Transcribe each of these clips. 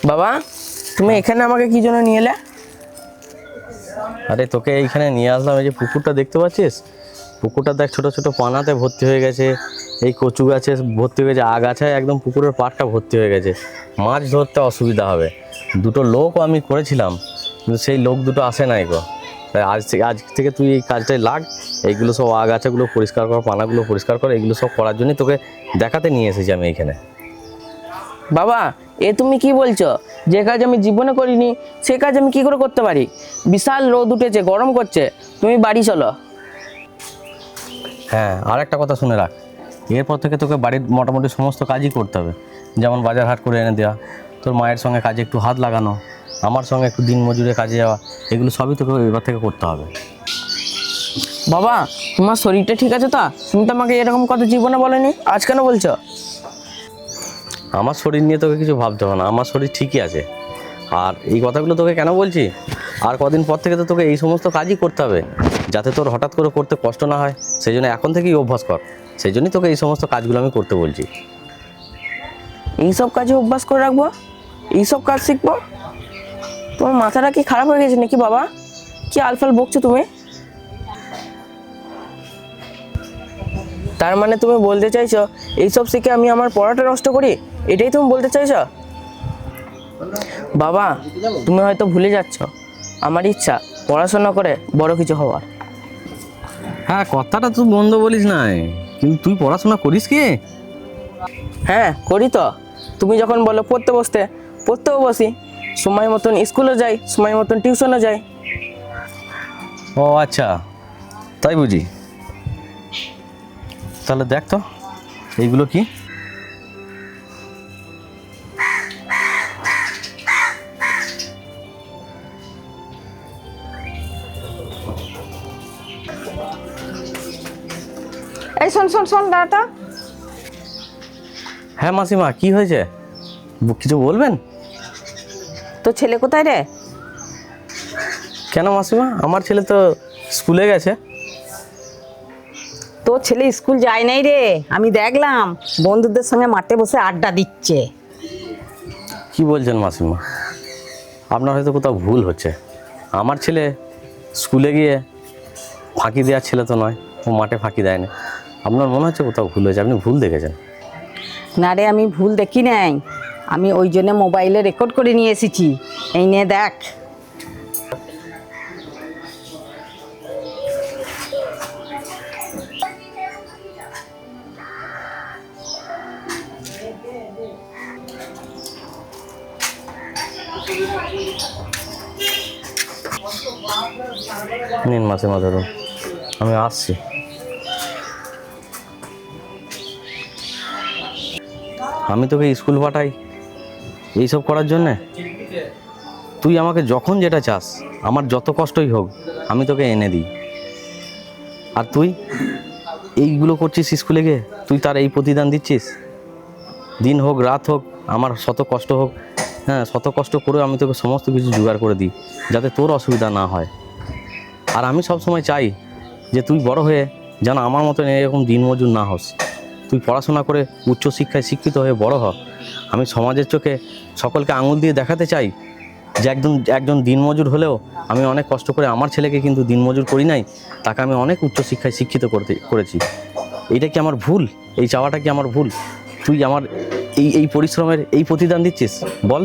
বাবা, তুমি এখানে আমাকে কি জন্য নিয়ে এলে? আরে তোকে এইখানে নিয়ে আসলাম, এই যে পুকুরটা দেখতে পাচ্ছিস, পুকুরটা দেখ ছোট ছোট পানাতে ভর্তি হয়ে গেছে, এই কচু গাছে ভর্তি হয়ে গেছে, আগাছায় একদম পুকুরের পাড়টা ভর্তি হয়ে গেছে। মাছ ধরতে অসুবিধা হবে। দুটো লোকও আমি করেছিলাম, কিন্তু সেই লোক দুটো আসে নাই গো। তাই আজ থেকে তুই এই কাজটাই লাগ। এইগুলো সব আগাছাগুলো পরিষ্কার কর, পানাগুলো পরিষ্কার কর, এগুলো সব করার জন্যই তোকে দেখাতে নিয়ে এসেছি আমি এইখানে। বাবা, এ তুমি কি বলছো? যে কাজ আমি জীবনে করিনি সে কাজ আমি কি করে করতে পারি? বিশাল রোদ উঠেছে, গরম করছে, তুমি বাড়ি চলো। হ্যাঁ, আর একটা কথা শুনে রাখ, এরপর থেকে তোকে বাড়ির মোটামুটি সমস্ত কাজই করতে হবে। যেমন বাজার হাট করে এনে দেওয়া, তোর মায়ের সঙ্গে কাজে একটু হাত লাগানো, আমার সঙ্গে একটু দিন মজুরে কাজে যাওয়া, এগুলো সবই তোকে এবার থেকে করতে হবে। বাবা, তোমার শরীরটা ঠিক আছে তো? তুমি তো আমাকে এরকম কথা জীবনে বলেনি, আজ কেন বলছো? আমার শরীর নিয়ে তোকে কিছু ভাবতে হবে না, আমার শরীর ঠিকই আছে। আর এই কথাগুলো তোকে কেন বলছি, আর কদিন পর থেকে তো তোকে এই সমস্ত কাজই করতে হবে, যাতে তোর হঠাৎ করে করতে কষ্ট না হয়। সেই জন্য এখন থেকেই অভ্যাস কর, সেই জন্যই তোকে এই সমস্ত কাজগুলো আমি করতে বলছি। এইসব কাজে অভ্যাস করে রাখবো, এইসব কাজ শিখবো? তোমার মাথাটা কি খারাপ হয়ে গেছে নাকি বাবা? কি আলফাল বকছো তুমি? তার মানে তুমি বলতে চাইছো এইসব শিখে আমি আমার পড়াটা নষ্ট করি, এটাই তুমি বলতে চাইছো? বাবা, তুমি হয়তো ভুলে যাচ্ছ আমার ইচ্ছা পড়াশোনা করে বড় কিছু হওয়ার। হ্যাঁ, কথাটা তুই বন্ধ বলিস নাই, কিন্তু তুই পড়াশোনা করিস কি? হ্যাঁ, করি তো। তুমি যখন বলো পড়তে বসতে, পড়তেও বসি। সময় মতন স্কুলে যাই, সময় মতন টিউশনে যাই। ও আচ্ছা, তাই বুঝি। তাহলে দেখ তো এইগুলো কি। এই শোন শোন শোন দাদা, হ্যাঁ মাসিমা, কি হয়েছে, কিছু বলবেন? তোর ছেলে কোথায় রে? কেন মাসিমা, আমার ছেলে তো স্কুলে গেছে। তোর ছেলে স্কুল যায় নাই রে, আমি দেখলাম বন্ধুদের সঙ্গে মাঠে বসে আড্ডা দিচ্ছে। কি বলছেন মাসিমা, আপনার হয়তো কোথাও ভুল হচ্ছে। আমার ছেলে স্কুলে গিয়ে ফাঁকি দেওয়ার ছেলে তো নয়, ও মাঠে ফাঁকি দেয় না। আপনার মনে হচ্ছে কোথাও ভুল হয়েছে, আপনি ভুল দেখেছেন। না রে, আমি ভুল দেখি নাই, আমি ওই জন্য মোবাইলে রেকর্ড করে নিয়ে এসেছি। এই নে দেখ। নিন মাসিমা, ধরুন, আমি আসছি। আমি তোকে স্কুল পাঠাই এইসব করার জন্যে? তুই আমাকে যখন যেটা চাস, আমার যত কষ্টই হোক, আমি তোকে এনে দিই। আর তুই এইগুলো করছিস স্কুলে গিয়ে, তুই তার এই প্রতিদান দিচ্ছিস? দিন হোক রাত হোক, আমার শত কষ্ট হোক, হ্যাঁ শত কষ্ট করেও আমি তোকে সমস্ত কিছু জোগাড় করে দিই, যাতে তোর অসুবিধা না হয়। আর আমি সব সময় চাই যে তুই বড় হয়ে যেন আমার মতন এরকম দিনমজুর না হস। তুই পড়াশোনা করে উচ্চশিক্ষায় শিক্ষিত হয়ে বড় হ। আমি সমাজের চোখে সকলকে আঙুল দিয়ে দেখাতে চাই যে একজন দিনমজুর হলেও আমি অনেক কষ্ট করে আমার ছেলেকে কিন্তু দিনমজুর করি নাই, তাকে আমি অনেক উচ্চশিক্ষায় শিক্ষিত করেছি। এইটা কি আমার ভুল? এই চাওয়াটা কি আমার ভুল? তুই আমার এই পরিশ্রমের এই প্রতিদান দিচ্ছিস, বল?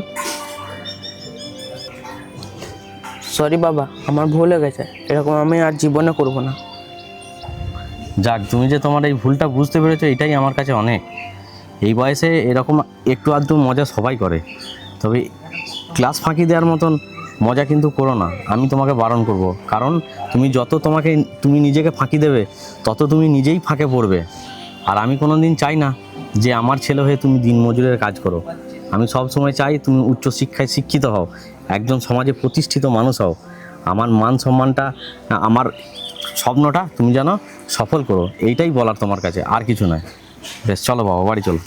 সরি বাবা, আমার ভুল হয়ে গেছে, এরকম আমি আর জীবনে করব না। যাক, তুমি যে তোমার এই ভুলটা বুঝতে পেরেছো, এটাই আমার কাছে অনেক। এই বয়সে এরকম একটু আধটু মজা সবাই করে, তবে ক্লাস ফাঁকি দেওয়ার মতন মজা কিন্তু করো না, আমি তোমাকে বারণ করব। কারণ তুমি নিজেকে ফাঁকি দেবে, তত তুমি নিজেই ফাঁকে পড়বে। আর আমি কোনো দিন চাই না যে আমার ছেলে হয়ে তুমি দিনমজুরের কাজ করো। আমি সব সময় চাই তুমি উচ্চশিক্ষায় শিক্ষিত হও, একজন সমাজে প্রতিষ্ঠিত মানুষ হও। আমার মান সম্মানটা, আমার স্বপ্নটা তুমি যেন সফল করো, এইটাই বলার তোমার কাছে, আর কিছু নয়। বেশ, চলো বাবা, বাড়ি চলো।